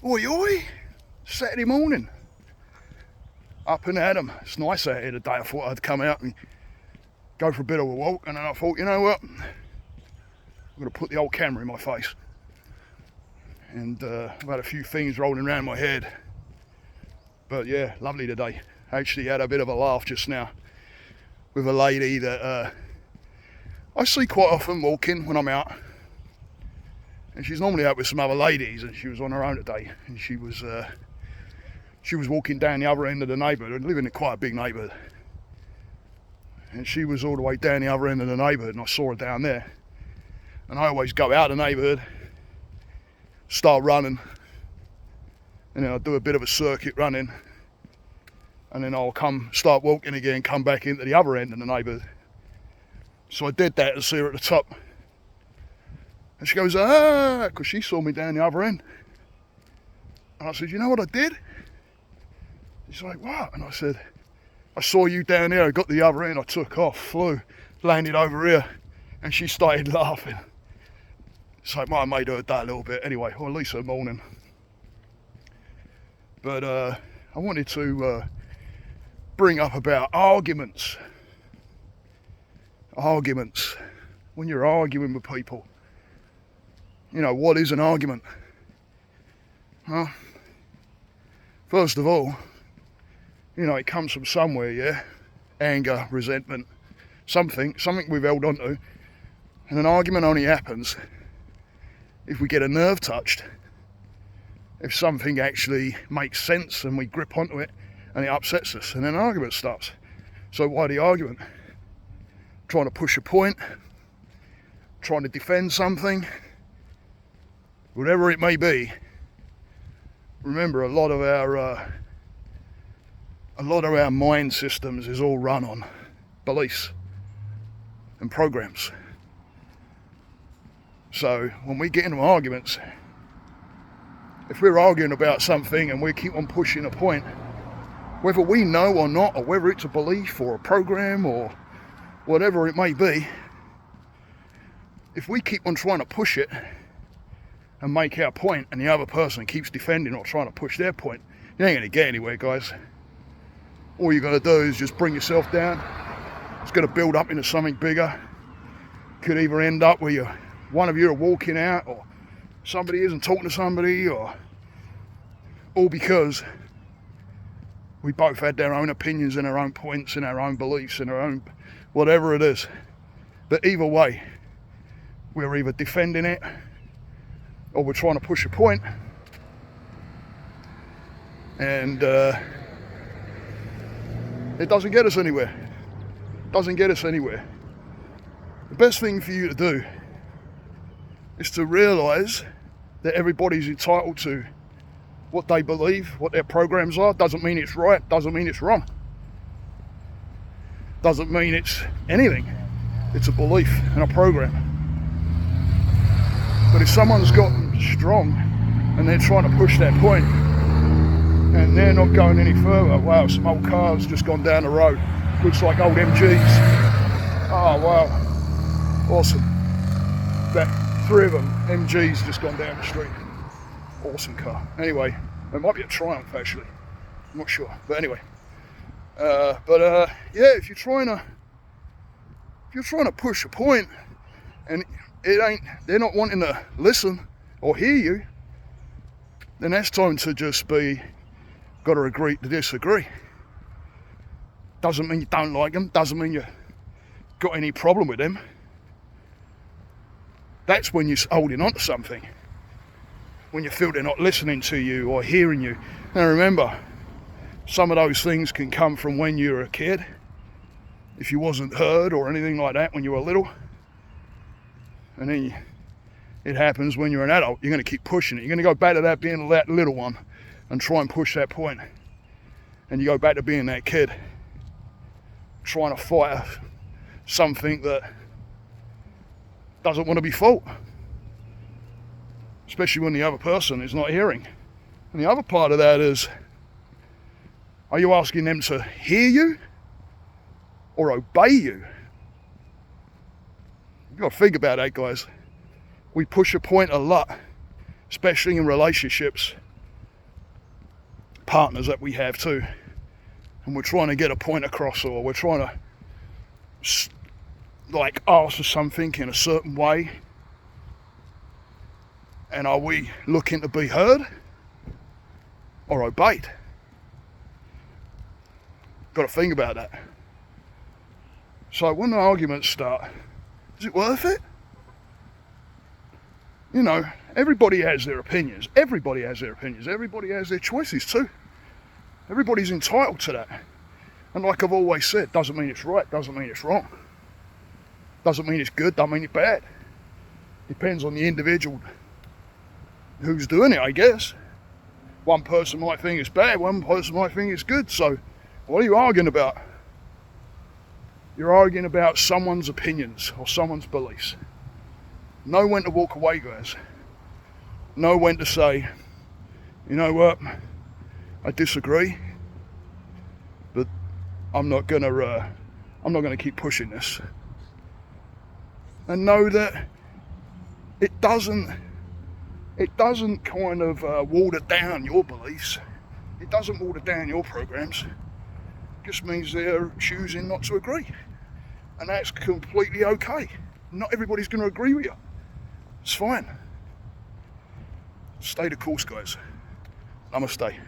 Oi, oi, Saturday morning. Up and at 'em. It's nice out here today. I thought I'd come out and go for a bit of a walk, and then I thought, you know what? I'm going to put the old camera in my face. And I've had a few things rolling around my head. But yeah, lovely today. Actually had a bit of a laugh just now with a lady that I see quite often walking when I'm out. And she's normally out with some other ladies, and she was on her own today. And she was walking down the other end of the neighbourhood, living in quite a big neighbourhood. And she was all the way down the other end of the neighbourhood, and I saw her down there. And I always go out the neighbourhood, start running, and then I'll do a bit of a circuit running, and then I'll start walking again, come back into the other end of the neighbourhood. So I did that to see her at the top. And she goes, because she saw me down the other end. And I said, you know what I did? She's like, what? And I said, I saw you down there, I got to the other end, I took off, flew, landed over here, and she started laughing. So it might have made her day a little bit anyway, or at least her morning. But I wanted to bring up about arguments. Arguments. When you're arguing with people, you know, what is an argument? Well, first of all, you know, it comes from somewhere, yeah? Anger, resentment, something we've held on to. And an argument only happens if we get a nerve touched, if something actually makes sense and we grip onto it and it upsets us, and then an argument starts. So why the argument? Trying to push a point, trying to defend something, whatever it may be. Remember, a lot of our mind systems is all run on beliefs and programs. So when we get into arguments, if we're arguing about something and we keep on pushing a point, whether we know or not, or whether it's a belief or a program or whatever it may be, if we keep on trying to push it and make our point, and the other person keeps defending or trying to push their point, you ain't going to get anywhere, guys. All you got to do is just bring yourself down. It's going to build up into something bigger. Could either end up where one of you are walking out, or somebody isn't talking to somebody, or all because we both had their own opinions and our own points and our own beliefs and our own whatever it is. But either way, we're either defending it or we're trying to push a point, and it doesn't get us anywhere. It doesn't get us anywhere. The best thing for you to do is to realise that everybody's entitled to what they believe, what their programs are. Doesn't mean it's right, doesn't mean it's wrong. Doesn't mean it's anything. It's a belief and a program. But if someone's gotten strong and they're trying to push that point and they're not going any further, wow, some old cars just gone down the road. Looks like old MGs. Oh wow, awesome. That 3 of them, MGs, just gone down the street. Awesome car. Anyway, it might be a Triumph actually. I'm not sure, but anyway. Yeah, if you're trying to push a point and they're not wanting to listen or hear you, then that's time to just got to agree to disagree. Doesn't mean you don't like them, doesn't mean you got any problem with them. That's when you're holding on to something, when you feel they're not listening to you or hearing you. Now remember, some of those things can come from when you were a kid, if you wasn't heard or anything like that when you were little. And then it happens when you're an adult. You're going to keep pushing it. You're going to go back to that being that little one and try and push that point. And you go back to being that kid, trying to fight something that doesn't want to be fought. Especially when the other person is not hearing. And the other part of that is, are you asking them to hear you or obey you? You've got to think about that, guys. We push a point a lot, especially in relationships. partners that we have too, and we're trying to get a point across, or we're trying to like ask for something in a certain way, and are we looking to be heard or obeyed? Got to think about that. So when the arguments start, is it worth it? You know, everybody has their opinions. Everybody has their opinions. Everybody has their choices too. Everybody's entitled to that. And like I've always said, doesn't mean it's right, doesn't mean it's wrong. Doesn't mean it's good, doesn't mean it's bad. Depends on the individual who's doing it, I guess. One person might think it's bad, one person might think it's good. So what are you arguing about? You're arguing about someone's opinions or someone's beliefs. Know when to walk away, guys. Know when to say, you know what, I disagree, but I'm not gonna keep pushing this. And know that it doesn't kind of water down your beliefs. It doesn't water down your programs. It just means they're choosing not to agree. And that's completely okay. Not everybody's going to agree with you. It's fine. Stay the course, guys. Namaste.